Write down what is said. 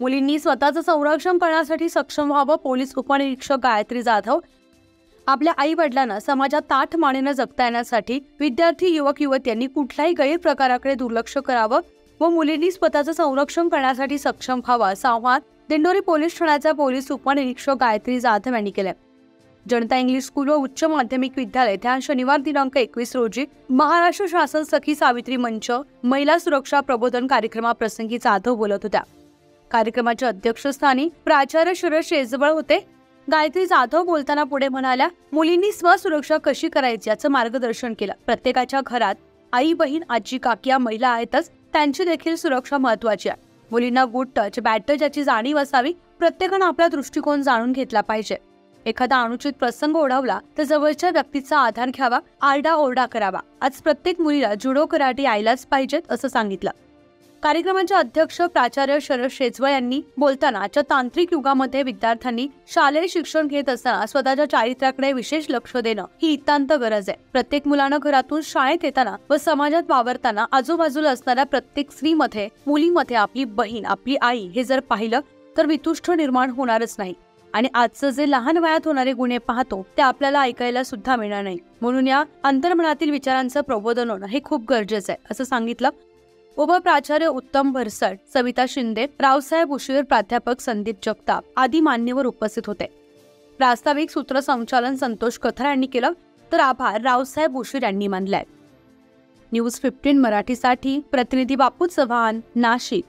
मुलींनी स्वतःचं संरक्षण करण्यासाठी सक्षम व्हावं. पोलीस उपनिरीक्षक गायत्री जाधव आपल्या आई वडिलांना समाजात ताठ मानेनं जगता येण्यासाठी विद्यार्थी युवक युवतींनी कुठल्याही गैरप्रकाराकडे दुर्लक्ष करावं व मुलींनी स्वतःचं संरक्षण करण्यासाठी सक्षम व्हावं असं आवाहन दिंडोरी पोलीस ठाण्याच्या पोलीस उपनिरीक्षक गायत्री जाधव यांनी केलं. जनता इंग्लिश स्कूल व उच्च माध्यमिक विद्यालय येथे शनिवार दिनांक 21 रोजी महाराष्ट्र शासन सखी सावित्री मंच महिला सुरक्षा प्रबोधन कार्यक्रमाप्रसंगी जाधव बोलत होत्या. कार्यक्रमाच्या अध्यक्षस्थानी प्राचार्य शरद शेजवळ होते. गायत्री जाधव बोलताना पुढे म्हणाल्या, मुलींनी स्वसुरक्षा कशी करायची याचं मार्गदर्शन केलं. प्रत्येकाच्या घरात आई बहीण आजी काकी या महिला आहेतच, त्यांची देखील सुरक्षा महत्वाची आहे. मुलींना गुड टच बॅड टच याची जाणीव असावी. प्रत्येकानं आपला दृष्टिकोन जाणून घेतला पाहिजे. एखादा अनुचित प्रसंग ओढवला तर जवळच्या व्यक्तीचा आधार घ्यावा, आरडा ओरडा करावा. आज प्रत्येक मुलीला जुडो कराटे यायलाच पाहिजेत असं सांगितलं. कार्यक्रमाचे अध्यक्ष प्राचार्य शरद शेजवळ यांनी बोलताना आजच्या तांत्रिक युगामध्ये विद्यार्थ्यांनी शालेय शिक्षण घेत असताना स्वतःच्या चारित्र्याकडे विशेष लक्ष देणं ही इत्तांत गरज आहे. प्रत्येक मुलानं घरातून शाळेत येताना व समाजात वावरताना आजूबाजूला असणाऱ्या प्रत्येक स्त्रीमध्ये मुलीमध्ये आपली बहीण आपली आई हे जर पाहिलं तर वितुष्ट निर्माण होणारच नाही. आणि आजचं जे लहान वयात होणारे गुन्हे पाहतो ते आपल्याला ऐकायला सुद्धा मिळणार नाही. म्हणून या अंतर्मनातील विचारांचं प्रबोधन होणं हे खूप गरजेचं आहे असं सांगितलं. उपप्राचार्य उत्तम भरसट, सविता शिंदे, रावसाहेब उशीर, प्राध्यापक संदीप जगताप आदी मान्यवर उपस्थित होते. प्रास्ताविक सूत्रसंचालन संतोष कथरा यांनी केलं तर आभार रावसाहेब उशीर यांनी मानलाय. न्यूज 15 मराठीसाठी प्रतिनिधी बापू चव्हाण, नाशिक.